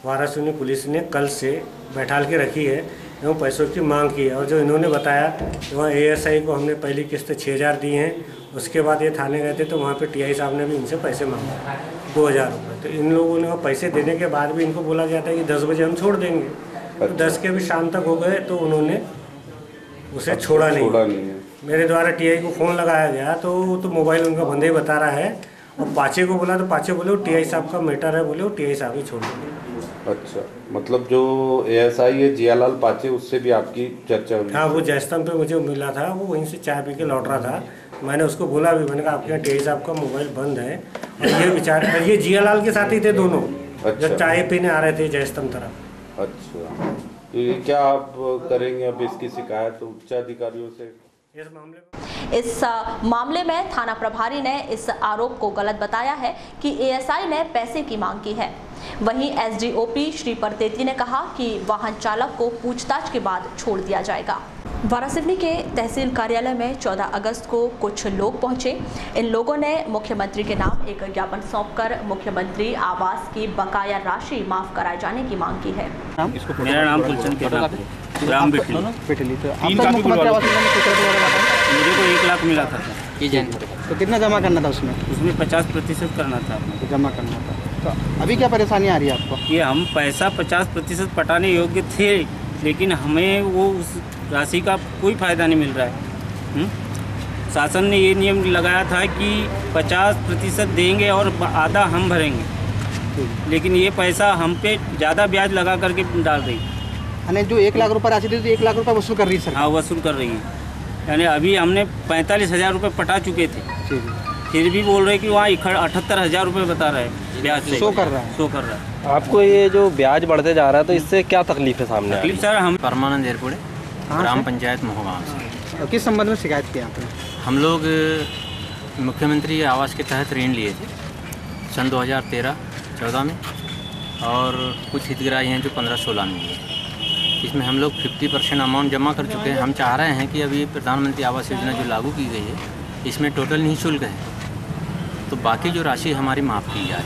S3: वारासिवनी पुलिस ने कल से बैठाल के रखी है एवं पैसों की मांग की है। और जो इन्होंने बताया कि वहाँ एएसआई को हमने पहली किस्त 6000 दी हैं, उसके बाद ये थाने गए थे तो वहाँ पे टीआई साहब ने भी इनसे पैसे मांगे 2000 रुपये। तो इन लोगों ने पैसे देने के बाद भी इनको बोला गया था कि 10 बजे हम छोड़ देंगे। तो 10 के भी शाम तक हो गए तो उन्होंने उसे छोड़ा नहीं। मेरे द्वारा टीआई को फ़ोन लगाया गया तो मोबाइल उनका बंद ही बता रहा है और पाचे को बोला तो पाचे बोले वो टीआई साहब का मैटर है, बोले वो टीआई साहब ही छोड़ देंगे।
S23: अच्छा, मतलब जो ASI है जियालाल पाचे, उससे भी आपकी चर्चा हुई?
S3: हाँ, वो जयस्तंभ पे मुझे मिला था, वो वहीं से चाय पी के लौट रहा था। मैंने उसको बोला भी, मैंने कहा आपके यहाँ टेरी साहब का मोबाइल बंद है, और ये विचार, ये जियालाल के साथ ही थे दोनों।
S23: अच्छा।
S3: जब चाय पीने आ रहे थे जयस्तंभ तरफ।
S23: अच्छा, तो ये क्या आप करेंगे अब इसकी शिकायत उच्च अधिकारियों से?
S1: इस मामले में थाना प्रभारी ने इस आरोप को गलत बताया है कि ASI ने पैसे की मांग की है। वहीं SDOP श्री परतेती ने कहा कि वाहन चालक को पूछताछ के बाद छोड़ दिया जाएगा। वारासिवनी के तहसील कार्यालय में 14 अगस्त को कुछ लोग पहुंचे। इन लोगों ने मुख्यमंत्री के नाम एक ज्ञापन सौंपकर मुख्यमंत्री आवास की बकाया राशि माफ कराए जाने की मांग की है।
S5: मेरा नाम कुलचंद केदार है, ग्राम बिटली। मुझे को 1 लाख मिला था
S6: तो कितना जमा करना था उसमें?
S5: उसमें 50% करना था,
S6: जमा करना था। तो अभी क्या परेशानी आ रही है आपको?
S5: कि हम पैसा 50% पटाने योग्य थे, लेकिन हमें वो उस राशि का कोई फ़ायदा नहीं मिल रहा है। शासन ने ये नियम लगाया था कि 50% देंगे और आधा हम भरेंगे, लेकिन ये पैसा हम पे ज़्यादा ब्याज लगा करके डाल रही है।
S6: यानी जो 1 लाख रुपये राशि थी तो 1 लाख रुपये वसूल कर रही है सर?
S5: हाँ, वसूल कर रही है। यानी अभी हमने 45,000 रुपये पटा चुके थे, फिर भी बोल रहे कि वहाँ 78,000 रुपये बता रहे हैं ब्याज से।
S6: शो कर रहा है।
S5: शो कर रहा है।
S8: आपको ये जो ब्याज बढ़ते जा रहा है तो इससे क्या तकलीफ है सामने?
S5: तकलीफ सर, हम
S7: परमानंद एयरपोर्ट ग्राम पंचायत मोहगांव से।
S6: तो किस संबंध में शिकायत की आपने?
S7: हम लोग मुख्यमंत्री आवास के तहत ऋण लिए थे सन 2013-14 में, और कुछ हितग्राही हैं जो 15-16 में लिए। इसमें हम लोग 50% अमाउंट जमा कर चुके हैं। हम चाह रहे हैं कि अभी प्रधानमंत्री आवास योजना जो लागू की गई है, इसमें टोटल निःशुल्क है, तो बाकी जो राशि हमारी माफ़ की जाए।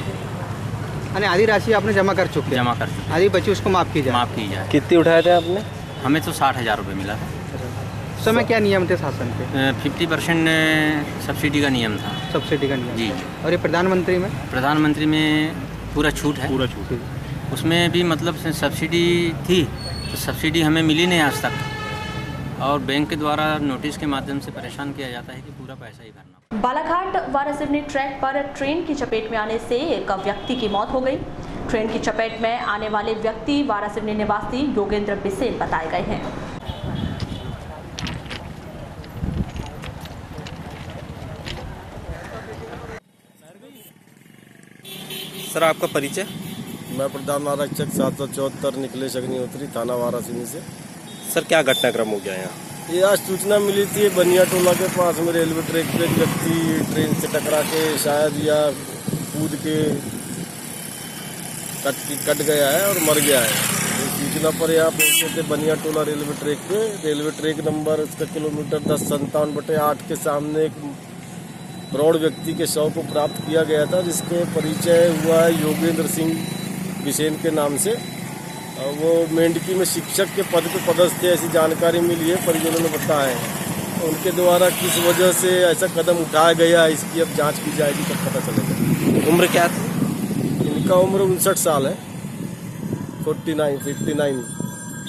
S6: यानी आधी राशि आपने जमा कर चुके?
S7: जमा कर चुके।
S6: आधी बची उसको माफ़ की जाए?
S7: माफ़ की जाए।
S8: कितनी उठाए थे आपने?
S7: हमें तो 60,000 रुपये मिला था।
S6: उस समय क्या नियम थे शासन के?
S7: 50% सब्सिडी का नियम था।
S6: सब्सिडी का नियम?
S7: जी।
S6: और ये प्रधानमंत्री में?
S7: प्रधानमंत्री में पूरा छूट है।
S8: पूरा छूट।
S7: उसमें भी मतलब सब्सिडी थी, तो सब्सिडी हमें मिली नहीं आज तक, और बैंक के द्वारा नोटिस के माध्यम से परेशान किया जाता है कि पूरा पैसा ही भरना।
S1: बालाघाट वारासिवनी ट्रैक पर ट्रेन की चपेट में आने से एक व्यक्ति की मौत हो गई। ट्रेन की चपेट में आने वाले व्यक्ति वारासिवनी निवासी योगेंद्र बिसेन बताए गए हैं।
S8: सर, आपका परिचय?
S24: मैं प्रधान आरक्षक 774 निकलेश अग्निहोत्री, थाना वारासिवनी से।
S8: सर, क्या घटनाक्रम हो गया यहाँ?
S24: ये आज सूचना मिली थी बनिया टोला के पास में रेलवे ट्रैक पे एक व्यक्ति ट्रेन से टकरा के शायद या कूद के कट गया है और मर गया है। तो सूचना पर यहाँ पहुँचे थे बनिया टोला रेलवे ट्रैक पे। रेलवे ट्रैक नंबर उसका किलोमीटर 1057/8 के सामने एक प्रौढ़ व्यक्ति के शव को प्राप्त किया गया था, जिसके परिचय हुआ है योगेंद्र सिंह बिसेन के नाम से। वो मेंढकी में शिक्षक के पद पर पदस्थ थे, ऐसी जानकारी मिली है, परिजनों ने बताया है। उनके द्वारा किस वजह से ऐसा कदम उठाया गया है, इसकी अब जांच की जाएगी, तब पता चलेगा।
S8: उम्र क्या थी?
S24: इनका उम्र 59 साल है, 59।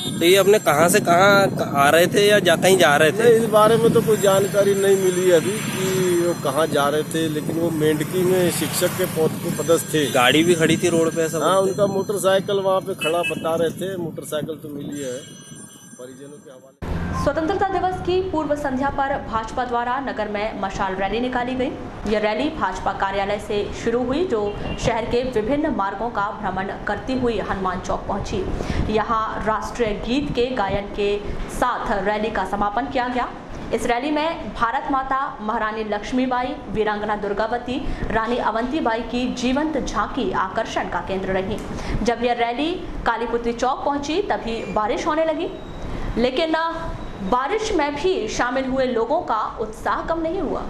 S8: तो ये अपने कहाँ से कहाँ आ रहे थे या कहीं जा रहे थे?
S24: नहीं, इस बारे में तो कोई जानकारी नहीं मिली अभी कि वो कहाँ जा रहे थे, लेकिन वो मेंढकी में शिक्षक के पद पर पदस्थ थे।
S8: गाड़ी भी खड़ी थी रोड पे?
S24: हाँ, उनका मोटरसाइकिल वहाँ पे खड़ा बता रहे थे। मोटरसाइकिल तो मिली है परिजनों के हवाले।
S1: स्वतंत्रता दिवस की पूर्व संध्या पर भाजपा द्वारा नगर में मशाल रैली निकाली गई। यह रैली भाजपा कार्यालय से शुरू हुई, जो शहर के विभिन्न मार्गों का भ्रमण करती हुई हनुमान चौक पहुंची। यहां राष्ट्रीय गीत के गायन के साथ रैली का समापन किया गया। इस रैली में भारत माता, महारानी लक्ष्मीबाई, वीरांगना दुर्गावती, रानी अवंतीबाई की जीवंत झांकी आकर्षण का केंद्र रही। जब यह रैली कालीपुत्री चौक पहुंची तभी बारिश होने लगी, लेकिन बारिश में भी शामिल हुए लोगों का उत्साह कम नहीं हुआ।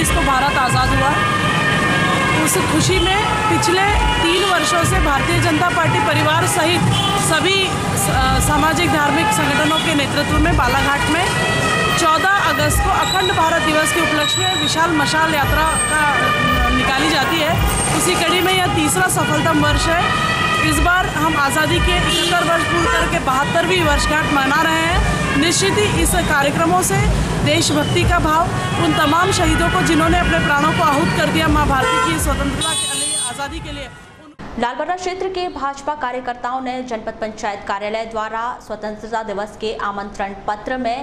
S9: को भारत आज़ाद हुआ, उस खुशी में पिछले 3 वर्षों से भारतीय जनता पार्टी परिवार सहित सभी सामाजिक धार्मिक संगठनों के नेतृत्व में बालाघाट में 14 अगस्त को अखंड भारत दिवस के उपलक्ष्य में विशाल मशाल यात्रा निकाली जाती है। उसी कड़ी में यह तीसरा सफलतम वर्ष है। इस बार हम आज़ादी के 71 वर्ष पूर्ण करके 72वीं वर्षगांठ मना रहे हैं। निश्चित ही इस कार्यक्रमों से देशभक्ति का भाव उन तमाम शहीदों को जिन्होंने अपने प्राणों को आहूत कर दिया माँ भारती की स्वतंत्रता के लिए, आज़ादी के लिए।
S1: लालबर्रा क्षेत्र के भाजपा कार्यकर्ताओं ने जनपद पंचायत कार्यालय द्वारा स्वतंत्रता दिवस के आमंत्रण पत्र में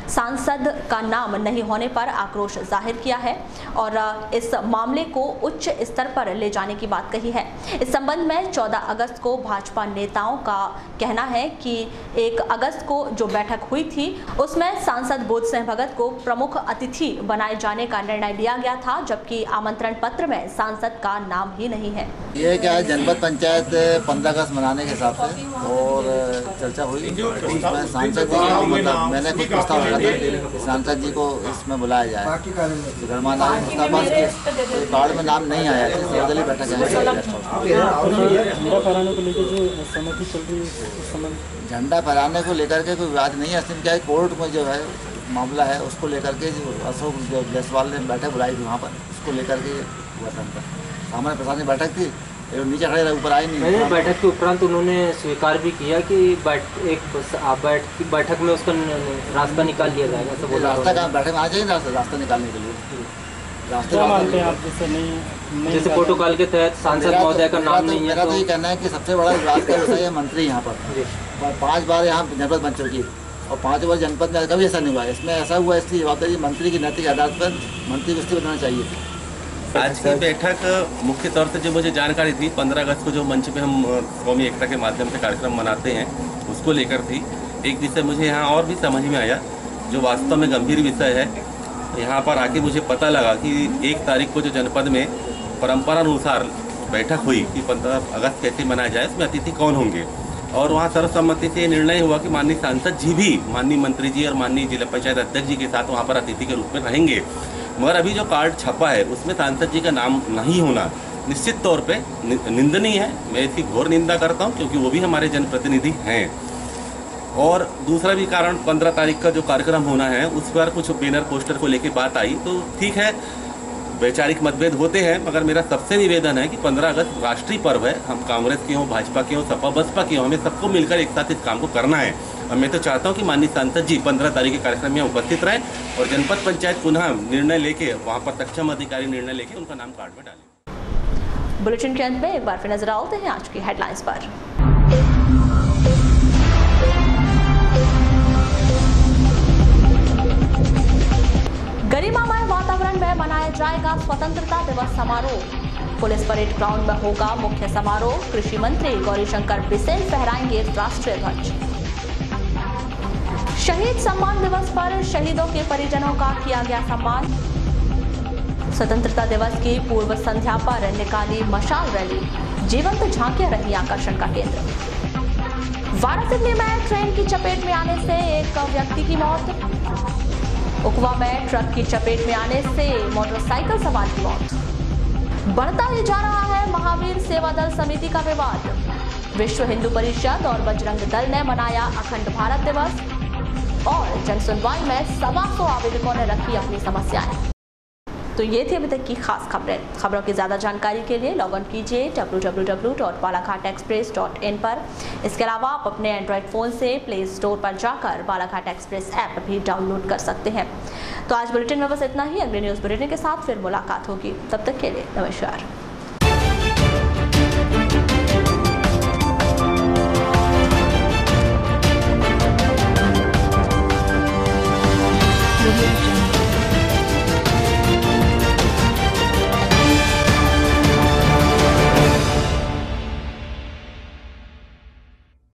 S1: सांसद का नाम नहीं होने पर आक्रोश जाहिर किया है और इस मामले को उच्च स्तर पर ले जाने की बात कही है। इस संबंध में 14 अगस्त को भाजपा नेताओं का कहना है कि 1 अगस्त को जो बैठक हुई थी उसमें सांसद बोध सिंह भगत को प्रमुख अतिथि बनाए जाने का निर्णय लिया गया था, जबकि आमंत्रण पत्र में सांसद का नाम ही नहीं है।
S12: ये क्या है, जनपद पंचायत 15 अगस्त मनाने के हिसाब से और चर्चा हुई, उसमें सांसद जी को मतलब मैंने कुछ प्रस्ताव रखा था सांसद जी को इसमें बुलाया जाए। मुस्ताबाद के कार्ड में नाम नहीं आया, सर्वदलीय बैठक झंडा फहराने को लेकर के कोई विवाद नहीं है। असम क्या है, कोर्ट में जो है मामला है उसको लेकर के जो अशोक जायसवाल ने बैठक बुलाई थी वहाँ पर, उसको लेकर के हुआ था। सामान्य प्रशासन बैठक थी, नीचे खड़े रहे, ऊपर आए नहीं।
S7: बैठक के उपरांत उन्होंने स्वीकार भी किया कि बैठक में उसका रास्ता निकाल लिया जाएगा। सब
S12: रास्ता कहाँ, बैठक में आ जाएगी रास्ता निकालने के लिए। रास्ते मानते हैं आप जैसे नहीं,
S7: जैसे प्रोटोकॉल के तहत सांसद महोदय का नाम नहीं है।
S12: मेरा तो ये कहना है कि सबसे बड़ा विवाद का विषय है मंत्री यहाँ पर 5 बार यहाँ जनपद बन चुकी और 5 बार जनपद में कभी ऐसा नहीं हुआ। इसमें ऐसा हुआ, इसकी जवाबदारी मंत्री की नैतिक आधार पर मंत्री को इस्तीफा देना चाहिए।
S13: आज की बैठक मुख्य तौर से जो मुझे जानकारी थी 15 अगस्त को जो मंच पे हम कौमी एकता के माध्यम से कार्यक्रम मनाते हैं उसको लेकर थी। एक विषय मुझे यहाँ और भी समझ में आया जो वास्तव में गंभीर विषय है। यहाँ पर आके मुझे पता लगा कि 1 तारीख को जो जनपद में परंपरा अनुसार बैठक हुई कि 15 अगस्त कैसे मनाया जाए, उसमें अतिथि कौन होंगे, और वहाँ सर्वसम्मति से निर्णय हुआ कि माननीय सांसद जी भी माननीय मंत्री जी और माननीय जिला पंचायत अध्यक्ष जी के साथ वहाँ पर अतिथि के रूप में रहेंगे। मगर अभी जो कार्ड छपा है उसमें सांसद जी का नाम नहीं होना निश्चित तौर पे निंदनीय है। मैं इसकी घोर निंदा करता हूं क्योंकि वो भी हमारे जनप्रतिनिधि हैं। और दूसरा भी कारण 15 तारीख का जो कार्यक्रम होना है उस पर कुछ बैनर पोस्टर को लेके बात आई, तो ठीक है वैचारिक मतभेद होते हैं, मगर मेरा सबसे निवेदन है कि 15 अगस्त राष्ट्रीय पर्व है। हम कांग्रेस के हों, भाजपा के हों, सपा बसपा के हों, हमें सबको मिलकर एक साथ इस काम को करना है। और मैं तो चाहता हूं कि माननीय सांसद जी 15 तारीख के कार्यक्रम में उपस्थित रहें और जनपद पंचायत पुनः निर्णय लेके वहां पर सक्षम अधिकारी निर्णय लेके उनका नाम कार्ड में डालें।
S1: बुलेटिन के अंत में एक बार फिर नजर डालते हैं आज की हेडलाइंस पर। जाएगा स्वतंत्रता दिवस समारोह। पुलिस परेड ग्राउंड में होगा मुख्य समारोह। कृषि मंत्री गौरीशंकर बिसेन फहराएंगे राष्ट्रीय ध्वज। शहीद सम्मान दिवस पर शहीदों के परिजनों का किया गया सम्मान। स्वतंत्रता दिवस की पूर्व संध्या पर निकाली मशाल रैली। जीवंत झांकियां रही आकर्षण का केंद्र। वाराणसी में ट्रेन की चपेट में आने से एक व्यक्ति की मौत। उकवा में ट्रक की चपेट में आने से मोटरसाइकिल सवार की मौत। बढ़ता ही जा रहा है महावीर सेवा दल समिति का विवाद। विश्व हिंदू परिषद और बजरंग दल ने मनाया अखंड भारत दिवस और जनसुनवाई में 125 आवेदकों ने रखी अपनी समस्याएं। तो ये थी अभी तक की खास खबरें। खबरों की ज़्यादा जानकारी के लिए लॉग ऑन कीजिए www.balaghatexpress.in पर। इसके अलावा आप अपने एंड्रॉयड फ़ोन से प्ले स्टोर पर जाकर बालाघाट एक्सप्रेस ऐप भी डाउनलोड कर सकते हैं। तो आज बुलेटिन में बस इतना ही। अगले न्यूज़ बुलेटिन के साथ फिर मुलाकात होगी। तब तक के लिए नमस्कार।